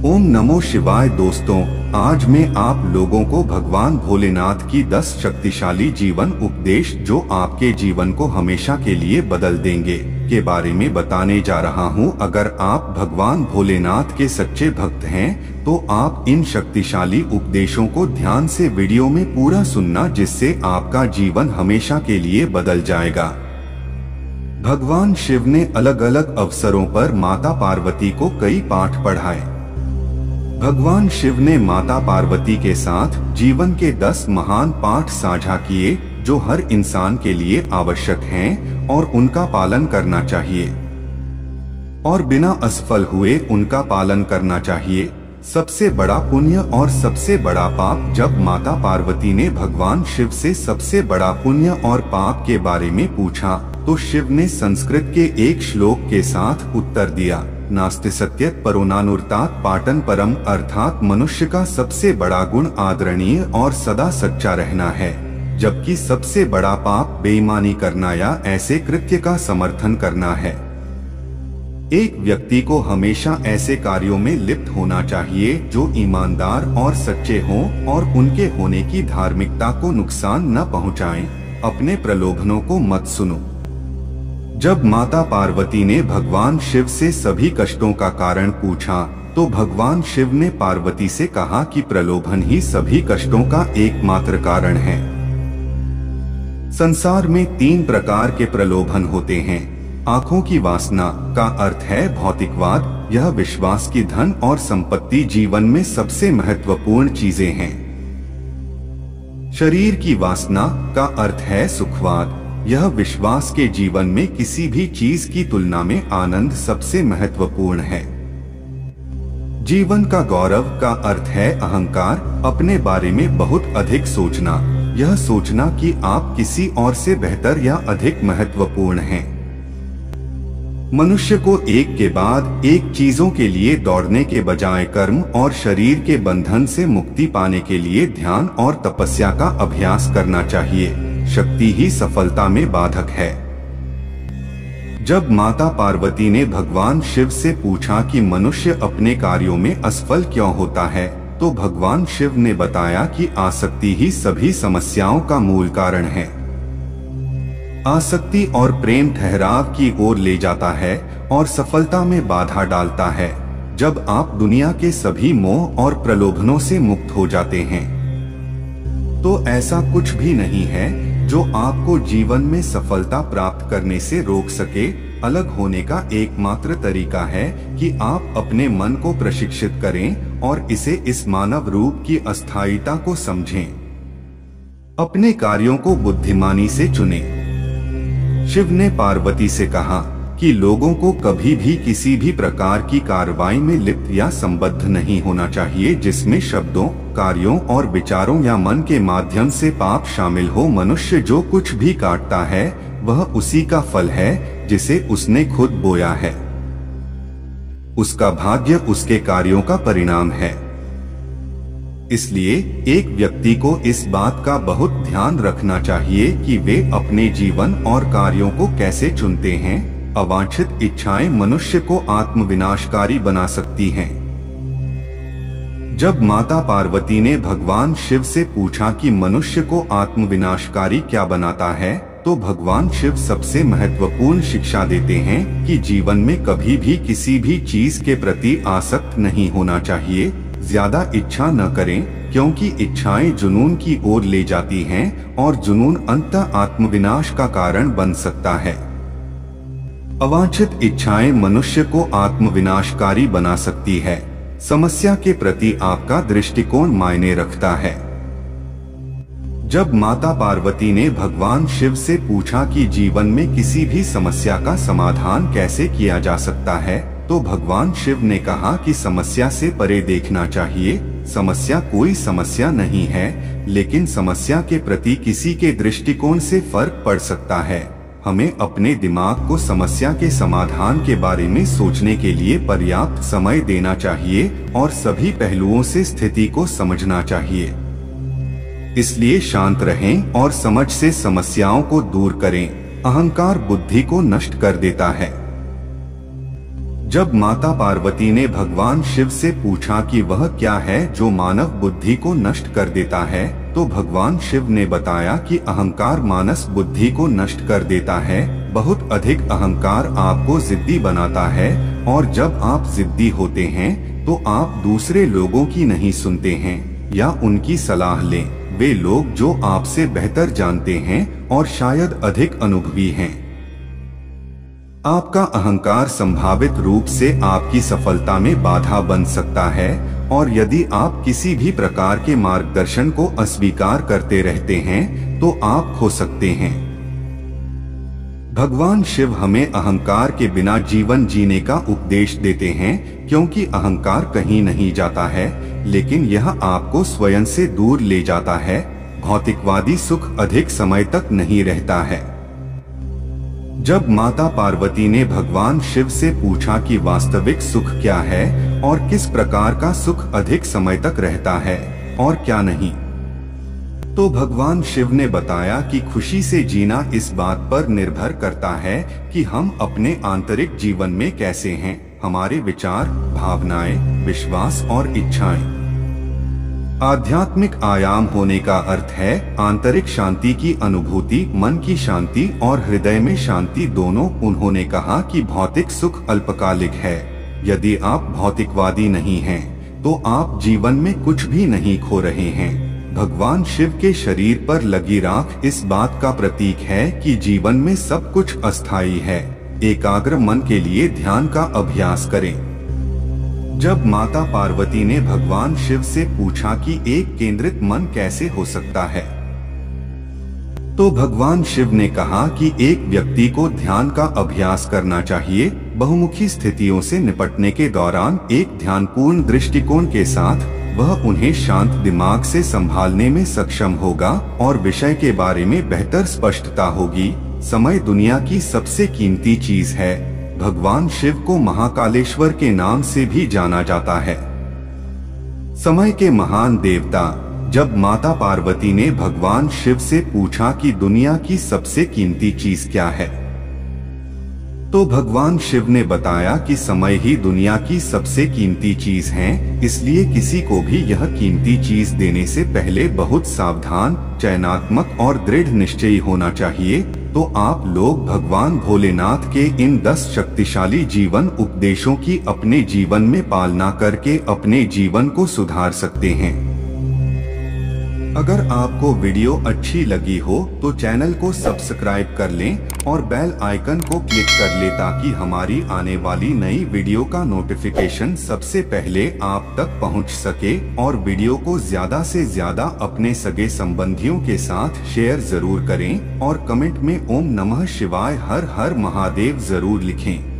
ओम नमो शिवाय। दोस्तों, आज मैं आप लोगों को भगवान भोलेनाथ की 10 शक्तिशाली जीवन उपदेश जो आपके जीवन को हमेशा के लिए बदल देंगे के बारे में बताने जा रहा हूं। अगर आप भगवान भोलेनाथ के सच्चे भक्त हैं तो आप इन शक्तिशाली उपदेशों को ध्यान से वीडियो में पूरा सुनना, जिससे आपका जीवन हमेशा के लिए बदल जाएगा। भगवान शिव ने अलग अलग अवसरों पर माता पार्वती को कई पाठ पढ़ाए। भगवान शिव ने माता पार्वती के साथ जीवन के 10 महान पाठ साझा किए जो हर इंसान के लिए आवश्यक हैं और उनका पालन करना चाहिए, और बिना असफल हुए उनका पालन करना चाहिए। सबसे बड़ा पुण्य और सबसे बड़ा पाप। जब माता पार्वती ने भगवान शिव से सबसे बड़ा पुण्य और पाप के बारे में पूछा तो शिव ने संस्कृत के एक श्लोक के साथ उत्तर दिया, नास्ति सत्यत परो नानुर्तात् पाटन परम, अर्थात मनुष्य का सबसे बड़ा गुण आदरणीय और सदा सच्चा रहना है, जबकि सबसे बड़ा पाप बेईमानी करना या ऐसे कृत्य का समर्थन करना है। एक व्यक्ति को हमेशा ऐसे कार्यों में लिप्त होना चाहिए जो ईमानदार और सच्चे हों और उनके होने की धार्मिकता को नुकसान न पहुंचाएं। अपने प्रलोभनों को मत सुनो। जब माता पार्वती ने भगवान शिव से सभी कष्टों का कारण पूछा तो भगवान शिव ने पार्वती से कहा कि प्रलोभन ही सभी कष्टों का एकमात्र कारण है। संसार में 3 प्रकार के प्रलोभन होते हैं। आंखों की वासना का अर्थ है भौतिकवाद, यह विश्वास की धन और संपत्ति जीवन में सबसे महत्वपूर्ण चीजें हैं। शरीर की वासना का अर्थ है सुखवाद, यह विश्वास के जीवन में किसी भी चीज की तुलना में आनंद सबसे महत्वपूर्ण है। जीवन का गौरव का अर्थ है अहंकार, अपने बारे में बहुत अधिक सोचना, यह सोचना कि आप किसी और से बेहतर या अधिक महत्वपूर्ण हैं। मनुष्य को एक के बाद एक चीजों के लिए दौड़ने के बजाय कर्म और शरीर के बंधन से मुक्ति पाने के लिए ध्यान और तपस्या का अभ्यास करना चाहिए। शक्ति ही सफलता में बाधक है। जब माता पार्वती ने भगवान शिव से पूछा कि मनुष्य अपने कार्यों में असफल क्यों होता है, तो भगवान शिव ने बताया कि आसक्ति ही सभी समस्याओं का मूल कारण है। आसक्ति और प्रेम ठहराव की ओर ले जाता है और सफलता में बाधा डालता है। जब आप दुनिया के सभी मोह और प्रलोभनों से मुक्त हो जाते हैं तो ऐसा कुछ भी नहीं है जो आपको जीवन में सफलता प्राप्त करने से रोक सके। अलग होने का एकमात्र तरीका है कि आप अपने मन को प्रशिक्षित करें और इसे इस मानव रूप की अस्थायीता को समझें। अपने कार्यों को बुद्धिमानी से चुनें। शिव ने पार्वती से कहा कि लोगों को कभी भी किसी भी प्रकार की कार्रवाई में लिप्त या संबद्ध नहीं होना चाहिए जिसमें शब्दों, कार्यों और विचारों या मन के माध्यम से पाप शामिल हो। मनुष्य जो कुछ भी काटता है वह उसी का फल है जिसे उसने खुद बोया है। उसका भाग्य उसके कार्यों का परिणाम है। इसलिए एक व्यक्ति को इस बात का बहुत ध्यान रखना चाहिए कि वे अपने जीवन और कार्यों को कैसे चुनते हैं। अवांछित इच्छाएं मनुष्य को आत्मविनाशकारी बना सकती हैं। जब माता पार्वती ने भगवान शिव से पूछा कि मनुष्य को आत्मविनाशकारी क्या बनाता है, तो भगवान शिव सबसे महत्वपूर्ण शिक्षा देते हैं कि जीवन में कभी भी किसी भी चीज के प्रति आसक्त नहीं होना चाहिए। ज्यादा इच्छा न करें, क्योंकि इच्छाएं जुनून की ओर ले जाती हैं और जुनून अंततः आत्मविनाश का कारण बन सकता है। अवांछित इच्छाएं मनुष्य को आत्मविनाशकारी बना सकती है। समस्या के प्रति आपका दृष्टिकोण मायने रखता है। जब माता पार्वती ने भगवान शिव से पूछा कि जीवन में किसी भी समस्या का समाधान कैसे किया जा सकता है, तो भगवान शिव ने कहा कि समस्या से परे देखना चाहिए। समस्या कोई समस्या नहीं है, लेकिन समस्या के प्रति किसी के दृष्टिकोण से फर्क पड़ सकता है। हमें अपने दिमाग को समस्या के समाधान के बारे में सोचने के लिए पर्याप्त समय देना चाहिए और सभी पहलुओं से स्थिति को समझना चाहिए। इसलिए शांत रहें और समझ से समस्याओं को दूर करें। अहंकार बुद्धि को नष्ट कर देता है। जब माता पार्वती ने भगवान शिव से पूछा कि वह क्या है जो मानव बुद्धि को नष्ट कर देता है, तो भगवान शिव ने बताया कि अहंकार मानस बुद्धि को नष्ट कर देता है। बहुत अधिक अहंकार आपको जिद्दी बनाता है, और जब आप जिद्दी होते हैं तो आप दूसरे लोगों की नहीं सुनते हैं या उनकी सलाह लें। वे लोग जो आपसे बेहतर जानते हैं और शायद अधिक अनुभवी हैं। आपका अहंकार संभावित रूप से आपकी सफलता में बाधा बन सकता है, और यदि आप किसी भी प्रकार के मार्गदर्शन को अस्वीकार करते रहते हैं तो आप खो सकते हैं। भगवान शिव हमें अहंकार के बिना जीवन जीने का उपदेश देते हैं, क्योंकि अहंकार कहीं नहीं जाता है, लेकिन यह आपको स्वयं से दूर ले जाता है। भौतिकवादी सुख अधिक समय तक नहीं रहता है। जब माता पार्वती ने भगवान शिव से पूछा कि वास्तविक सुख क्या है और किस प्रकार का सुख अधिक समय तक रहता है और क्या नहीं, तो भगवान शिव ने बताया कि खुशी से जीना इस बात पर निर्भर करता है कि हम अपने आंतरिक जीवन में कैसे हैं। हमारे विचार, भावनाएं, विश्वास और इच्छाएं। आध्यात्मिक आयाम होने का अर्थ है आंतरिक शांति की अनुभूति, मन की शांति और हृदय में शांति दोनों। उन्होंने कहा कि भौतिक सुख अल्पकालिक है। यदि आप भौतिकवादी नहीं हैं, तो आप जीवन में कुछ भी नहीं खो रहे हैं। भगवान शिव के शरीर पर लगी राख इस बात का प्रतीक है कि जीवन में सब कुछ अस्थायी है। एकाग्र मन के लिए ध्यान का अभ्यास करें। जब माता पार्वती ने भगवान शिव से पूछा कि एक केंद्रित मन कैसे हो सकता है, तो भगवान शिव ने कहा कि एक व्यक्ति को ध्यान का अभ्यास करना चाहिए। बहुमुखी स्थितियों से निपटने के दौरान एक ध्यानपूर्ण दृष्टिकोण के साथ वह उन्हें शांत दिमाग से संभालने में सक्षम होगा और विषय के बारे में बेहतर स्पष्टता होगी। समय दुनिया की सबसे कीमती चीज है। भगवान शिव को महाकालेश्वर के नाम से भी जाना जाता है, समय के महान देवता। जब माता पार्वती ने भगवान शिव से पूछा कि दुनिया की सबसे कीमती चीज क्या है, तो भगवान शिव ने बताया कि समय ही दुनिया की सबसे कीमती चीज है। इसलिए किसी को भी यह कीमती चीज देने से पहले बहुत सावधान, चयनात्मक और दृढ़ निश्चयी होना चाहिए। तो आप लोग भगवान भोलेनाथ के इन 10 शक्तिशाली जीवन उपदेशों की अपने जीवन में पालना करके अपने जीवन को सुधार सकते हैं। अगर आपको वीडियो अच्छी लगी हो तो चैनल को सब्सक्राइब कर लें और बेल आइकन को क्लिक कर लें, ताकि हमारी आने वाली नई वीडियो का नोटिफिकेशन सबसे पहले आप तक पहुंच सके। और वीडियो को ज्यादा से ज्यादा अपने सगे संबंधियों के साथ शेयर जरूर करें और कमेंट में ओम नमः शिवाय हर हर महादेव जरूर लिखें।